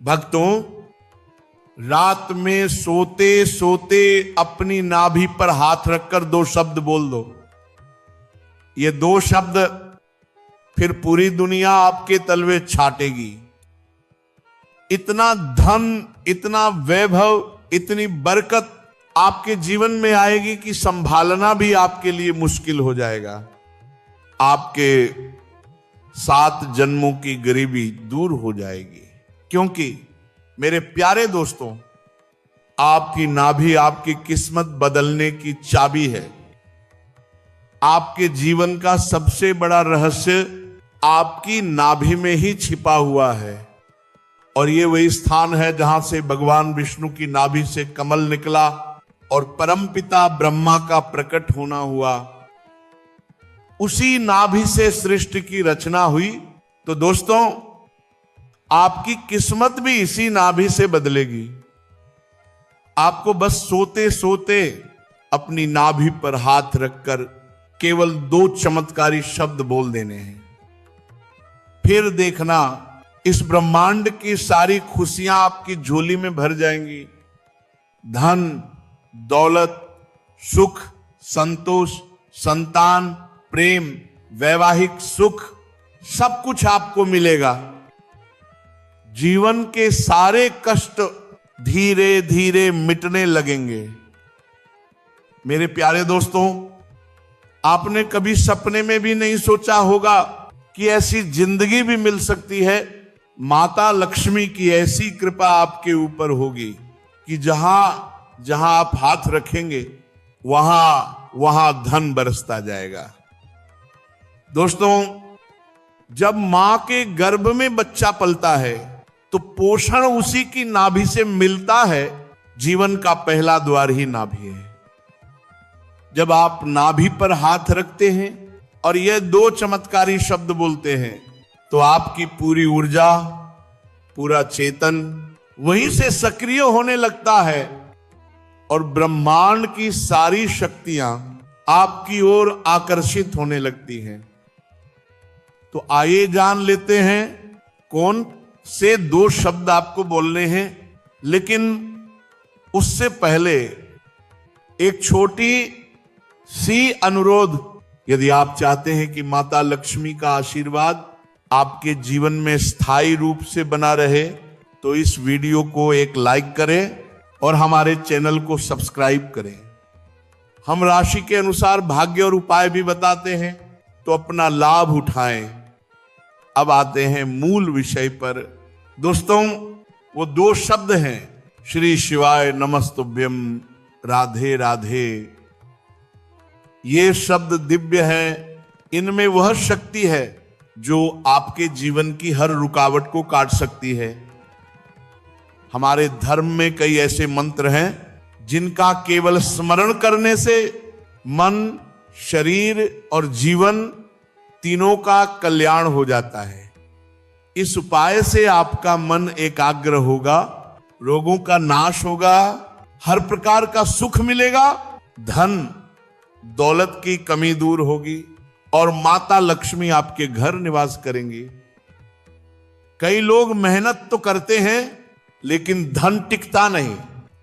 भक्तों, रात में सोते सोते अपनी नाभि पर हाथ रखकर 2 शब्द बोल दो। ये 2 शब्द फिर पूरी दुनिया आपके तलवे छाटेगी। इतना धन, इतना वैभव, इतनी बरकत आपके जीवन में आएगी कि संभालना भी आपके लिए मुश्किल हो जाएगा। आपके 7 जन्मों की गरीबी दूर हो जाएगी। क्योंकि मेरे प्यारे दोस्तों, आपकी नाभि आपकी किस्मत बदलने की चाबी है। आपके जीवन का सबसे बड़ा रहस्य आपकी नाभि में ही छिपा हुआ है। और ये वही स्थान है जहां से भगवान विष्णु की नाभि से कमल निकला और परमपिता ब्रह्मा का प्रकट होना हुआ। उसी नाभि से सृष्टि की रचना हुई। तो दोस्तों, आपकी किस्मत भी इसी नाभि से बदलेगी। आपको बस सोते सोते अपनी नाभि पर हाथ रखकर केवल 2 चमत्कारी शब्द बोल देने हैं। फिर देखना, इस ब्रह्मांड की सारी खुशियां आपकी झोली में भर जाएंगी। धन, दौलत, सुख, संतोष, संतान, प्रेम, वैवाहिक सुख, सब कुछ आपको मिलेगा। जीवन के सारे कष्ट धीरे धीरे मिटने लगेंगे। मेरे प्यारे दोस्तों, आपने कभी सपने में भी नहीं सोचा होगा कि ऐसी जिंदगी भी मिल सकती है। माता लक्ष्मी की ऐसी कृपा आपके ऊपर होगी कि जहां जहां आप हाथ रखेंगे वहां वहां धन बरसता जाएगा। दोस्तों, जब मां के गर्भ में बच्चा पलता है तो पोषण उसी की नाभि से मिलता है। जीवन का पहला द्वार ही नाभि है। जब आप नाभि पर हाथ रखते हैं और ये 2 चमत्कारी शब्द बोलते हैं तो आपकी पूरी ऊर्जा, पूरा चेतन वहीं से सक्रिय होने लगता है और ब्रह्मांड की सारी शक्तियां आपकी ओर आकर्षित होने लगती हैं। तो आइए जान लेते हैं कौन से 2 शब्द आपको बोलने हैं। लेकिन उससे पहले एक छोटी सी अनुरोध। यदि आप चाहते हैं कि माता लक्ष्मी का आशीर्वाद आपके जीवन में स्थायी रूप से बना रहे तो इस वीडियो को एक लाइक करें और हमारे चैनल को सब्सक्राइब करें। हम राशि के अनुसार भाग्य और उपाय भी बताते हैं, तो अपना लाभ उठाएं। अब आते हैं मूल विषय पर। दोस्तों, वो 2 शब्द हैं, श्री शिवाय नमस्तुभ्यम, राधे राधे। ये शब्द दिव्य है। इनमें वह शक्ति है जो आपके जीवन की हर रुकावट को काट सकती है। हमारे धर्म में कई ऐसे मंत्र हैं जिनका केवल स्मरण करने से मन, शरीर और जीवन तीनों का कल्याण हो जाता है। इस उपाय से आपका मन एकाग्र होगा, रोगों का नाश होगा, हर प्रकार का सुख मिलेगा, धन दौलत की कमी दूर होगी और माता लक्ष्मी आपके घर निवास करेंगी। कई लोग मेहनत तो करते हैं लेकिन धन टिकता नहीं।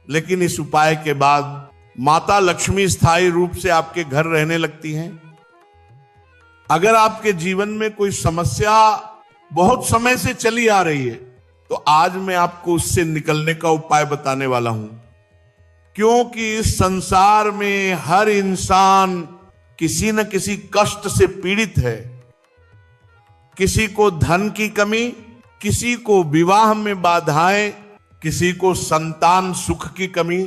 लेकिन इस उपाय के बाद माता लक्ष्मी स्थायी रूप से आपके घर रहने लगती हैं। अगर आपके जीवन में कोई समस्या बहुत समय से चली आ रही है तो आज मैं आपको उससे निकलने का उपाय बताने वाला हूं। क्योंकि इस संसार में हर इंसान किसी न किसी कष्ट से पीड़ित है। किसी को धन की कमी, किसी को विवाह में बाधाएं, किसी को संतान सुख की कमी,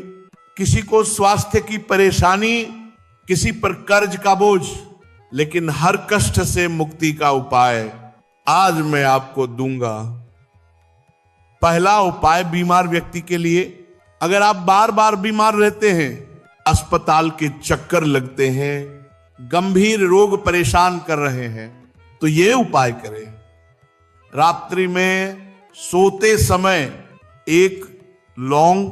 किसी को स्वास्थ्य की परेशानी, किसी पर कर्ज का बोझ। लेकिन हर कष्ट से मुक्ति का उपाय आज मैं आपको दूंगा। पहला उपाय बीमार व्यक्ति के लिए। अगर आप बार बार बीमार रहते हैं, अस्पताल के चक्कर लगते हैं, गंभीर रोग परेशान कर रहे हैं, तो ये उपाय करें। रात्रि में सोते समय एक लौंग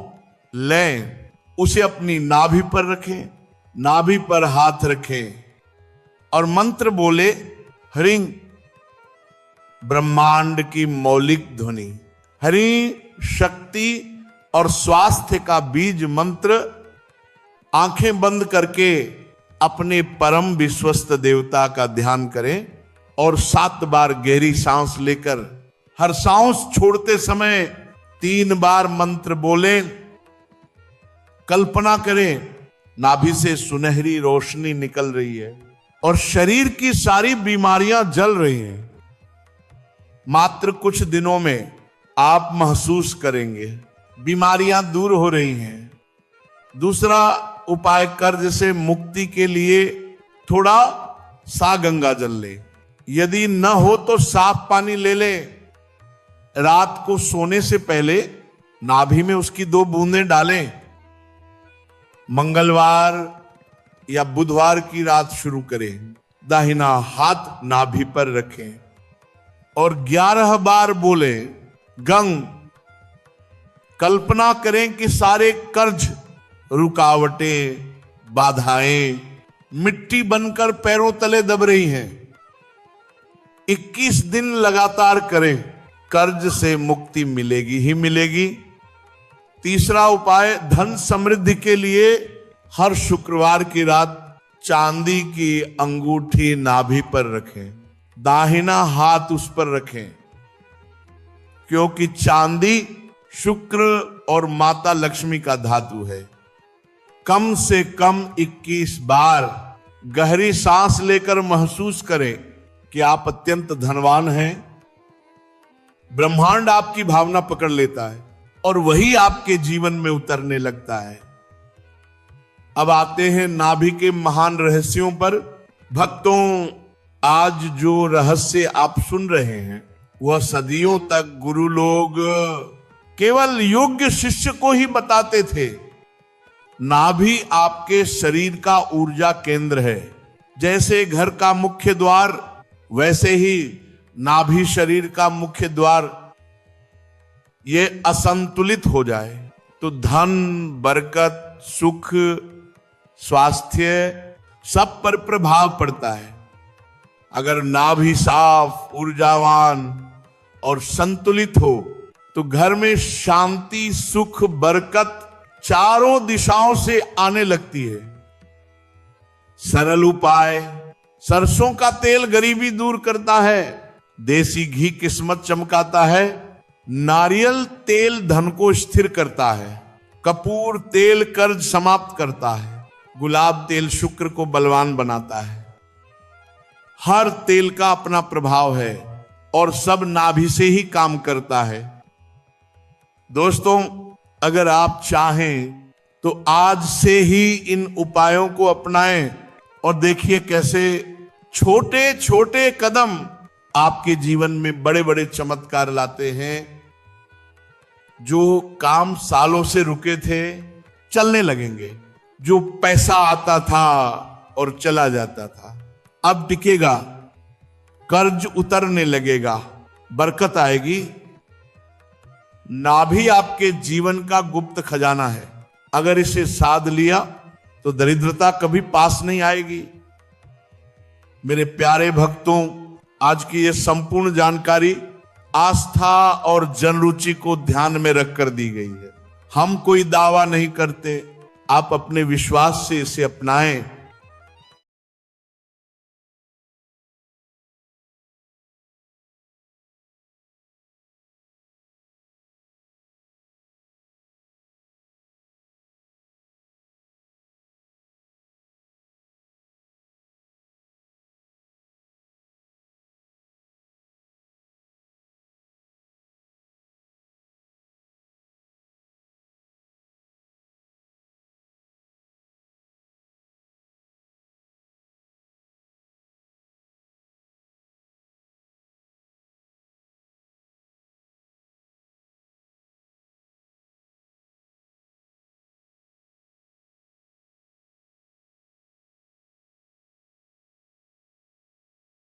लें, उसे अपनी नाभि पर रखें, नाभि पर हाथ रखें और मंत्र बोले, ह्रीं। ब्रह्मांड की मौलिक ध्वनि, ह्रीं शक्ति और स्वास्थ्य का बीज मंत्र आंखें बंद करके अपने परम विश्वस्त देवता का ध्यान करें और 7 बार गहरी सांस लेकर हर सांस छोड़ते समय 3 बार मंत्र बोलें। कल्पना करें नाभि से सुनहरी रोशनी निकल रही है और शरीर की सारी बीमारियां जल रही हैं। मात्र कुछ दिनों में आप महसूस करेंगे बीमारियां दूर हो रही हैं। दूसरा उपाय, कर्ज से मुक्ति के लिए थोड़ा सा गंगा जल ले। यदि न हो तो साफ पानी ले ले। रात को सोने से पहले नाभि में उसकी 2 बूंदें डालें। मंगलवार या बुधवार की रात शुरू करें। दाहिना हाथ नाभि पर रखें और 11 बार बोले गंग। कल्पना करें कि सारे कर्ज, रुकावटें, बाधाएं मिट्टी बनकर पैरों तले दब रही हैं। 21 दिन लगातार करें, कर्ज से मुक्ति मिलेगी ही मिलेगी। तीसरा उपाय, धन समृद्धि के लिए हर शुक्रवार की रात चांदी की अंगूठी नाभि पर रखें। दाहिना हाथ उस पर रखें, क्योंकि चांदी शुक्र और माता लक्ष्मी का धातु है। कम से कम 21 बार गहरी सांस लेकर महसूस करें कि आप अत्यंत धनवान हैं। ब्रह्मांड आपकी भावना पकड़ लेता है और वही आपके जीवन में उतरने लगता है। अब आते हैं नाभि के महान रहस्यों पर। भक्तों, आज जो रहस्य आप सुन रहे हैं वह सदियों तक गुरु लोग केवल योग्य शिष्य को ही बताते थे। नाभि आपके शरीर का ऊर्जा केंद्र है। जैसे घर का मुख्य द्वार, वैसे ही नाभि शरीर का मुख्य द्वार। ये असंतुलित हो जाए तो धन, बरकत, सुख, स्वास्थ्य सब पर प्रभाव पड़ता है। अगर नाभि साफ, ऊर्जावान और संतुलित हो तो घर में शांति, सुख, बरकत चारों दिशाओं से आने लगती है। सरल उपाय, सरसों का तेल गरीबी दूर करता है। देसी घी किस्मत चमकाता है। नारियल तेल धन को स्थिर करता है। कपूर तेल कर्ज समाप्त करता है। गुलाब तेल शुक्र को बलवान बनाता है। हर तेल का अपना प्रभाव है और सब नाभि से ही काम करता है। दोस्तों, अगर आप चाहें तो आज से ही इन उपायों को अपनाएं और देखिए कैसे छोटे छोटे कदम आपके जीवन में बड़े बड़े चमत्कार लाते हैं। जो काम सालों से रुके थे चलने लगेंगे। जो पैसा आता था और चला जाता था अब टिकेगा। कर्ज उतरने लगेगा, बरकत आएगी। नाभि आपके जीवन का गुप्त खजाना है। अगर इसे साध लिया तो दरिद्रता कभी पास नहीं आएगी। मेरे प्यारे भक्तों, आज की यह संपूर्ण जानकारी आस्था और जनरुचि को ध्यान में रखकर दी गई है। हम कोई दावा नहीं करते। आप अपने विश्वास से इसे अपनाएं